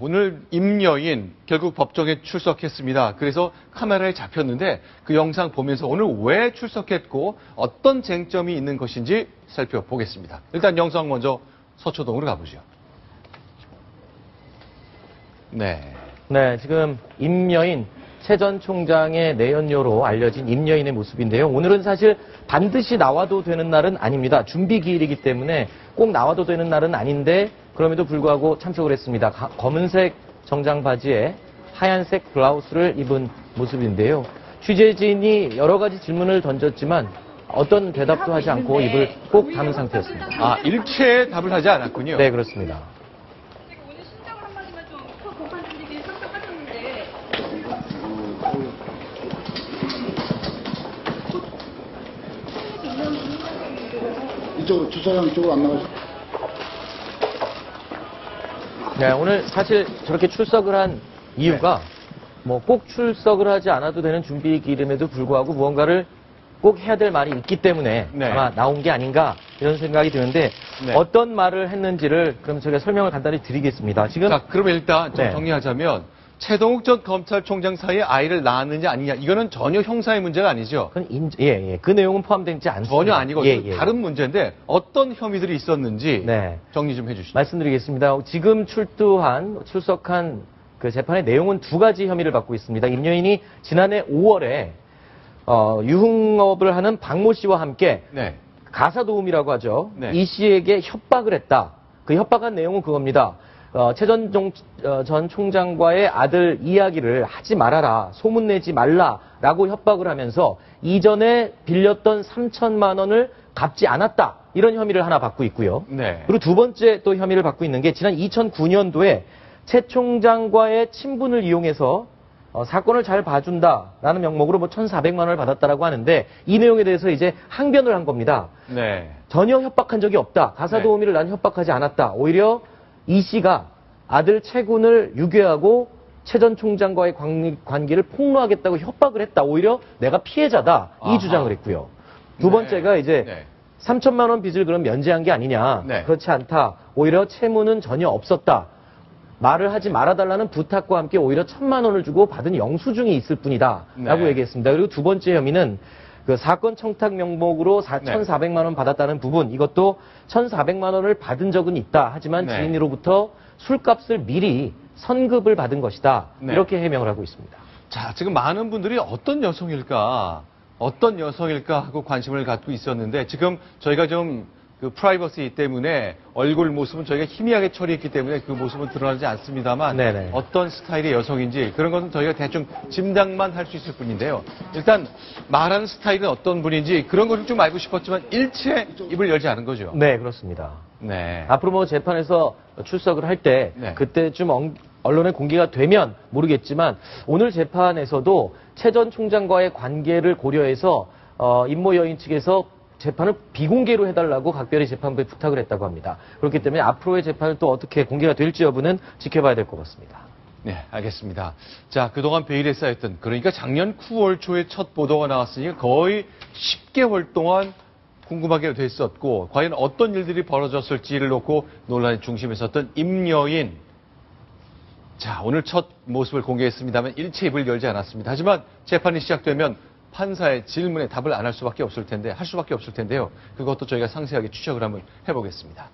오늘 임여인 결국 법정에 출석했습니다. 그래서 카메라에 잡혔는데 그 영상 보면서 오늘 왜 출석했고 어떤 쟁점이 있는 것인지 살펴보겠습니다. 일단 영상 먼저 서초동으로 가보죠. 네, 지금 임여인 최 전 총장의 내연녀로 알려진 임여인의 모습인데요. 오늘은 사실 반드시 나와도 되는 날은 아닙니다. 준비 기일이기 때문에 꼭 나와도 되는 날은 아닌데 그럼에도 불구하고 참석을 했습니다. 검은색 정장 바지에 하얀색 블라우스를 입은 모습인데요. 취재진이 여러 가지 질문을 던졌지만 어떤 대답도 하지 않고 입을 꼭 다문 상태였습니다. 일체의 답을 하지 않았군요. 네, 그렇습니다. 오늘 신청을 한마디만 좀 공판 준비기에 참석하셨는데 이쪽으로 주차장 이쪽으로 안 나가시죠? 네, 오늘 사실 저렇게 출석을 한 이유가 뭐 꼭 출석을 하지 않아도 되는 준비 기름에도 불구하고 무언가를 꼭 해야 될 말이 있기 때문에 아마 나온 게 아닌가 이런 생각이 드는데 어떤 말을 했는지를 그럼 제가 설명을 간단히 드리겠습니다. 지금 그러면 일단 좀 정리하자면 최동욱 전 검찰총장 사이에 아이를 낳았느냐 아니냐 이거는 전혀 형사의 문제가 아니죠. 그건 그 내용은 포함되지 않습니다. 전혀 아니거든요. 다른 문제인데 어떤 혐의들이 있었는지 정리 좀 해주시죠. 말씀드리겠습니다. 지금 출석한 그 재판의 내용은 두 가지 혐의를 받고 있습니다. 임여인이 지난해 5월에 유흥업을 하는 박모 씨와 함께 가사도우미라고 하죠. 이 씨에게 협박을 했다. 그 협박한 내용은 그겁니다. 최 전 총장과의 아들 이야기를 하지 말아라, 소문내지 말라라고 협박을 하면서 이전에 빌렸던 3천만 원을 갚지 않았다. 이런 혐의를 하나 받고 있고요. 그리고 두 번째 또 혐의를 받고 있는 게 지난 2009년도에 최 총장과의 친분을 이용해서 사건을 잘 봐준다라는 명목으로 1,400만 원을 받았다라고 하는데 이 내용에 대해서 이제 항변을 한 겁니다. 전혀 협박한 적이 없다. 가사도우미를 난 협박하지 않았다. 오히려 이 씨가 아들 최군을 유괴하고 최 전 총장과의 관계를 폭로하겠다고 협박을 했다. 오히려 내가 피해자다. 이 주장을 했고요. 두 번째가 이제 3천만 원 빚을 그럼 면제한 게 아니냐. 그렇지 않다. 오히려 채무는 전혀 없었다. 말을 하지 말아달라는 부탁과 함께 오히려 1,000만 원을 주고 받은 영수증이 있을 뿐이다. 라고 얘기했습니다. 그리고 두 번째 혐의는 그 사건 청탁 명목으로 1,400만 원 받았다는 부분, 이것도 1,400만 원을 받은 적은 있다. 하지만 지인으로부터 술값을 미리 선급을 받은 것이다. 이렇게 해명을 하고 있습니다. 자, 지금 많은 분들이 어떤 여성일까 하고 관심을 갖고 있었는데 지금 저희가 좀 그 프라이버시 때문에 얼굴 모습은 저희가 희미하게 처리했기 때문에 그 모습은 드러나지 않습니다만 어떤 스타일의 여성인지 그런 것은 저희가 대충 짐작만 할 수 있을 뿐인데요. 일단 말하는 스타일은 어떤 분인지 그런 것을 좀 알고 싶었지만 일체 입을 열지 않은 거죠. 네, 그렇습니다. 앞으로 뭐 재판에서 출석을 할 때 그때쯤 언론에 공개가 되면 모르겠지만 오늘 재판에서도 최 전 총장과의 관계를 고려해서 임모 여인 측에서 재판을 비공개로 해달라고 각별히 재판부에 부탁을 했다고 합니다. 그렇기 때문에 앞으로의 재판은 또 어떻게 공개가 될지 여부는 지켜봐야 될 것 같습니다. 네, 알겠습니다. 자, 그동안 베일에 쌓였던, 그러니까 작년 9월 초에 첫 보도가 나왔으니까 거의 10개월 동안 궁금하게 됐었고, 과연 어떤 일들이 벌어졌을지를 놓고 논란의 중심에 섰던 임여인. 자, 오늘 첫 모습을 공개했습니다만 일체 입을 열지 않았습니다. 하지만 재판이 시작되면 판사의 질문에 답을 안 할 수밖에 없을 텐데, 할 수밖에 없을 텐데요. 그것도 저희가 상세하게 추적을 한번 해보겠습니다.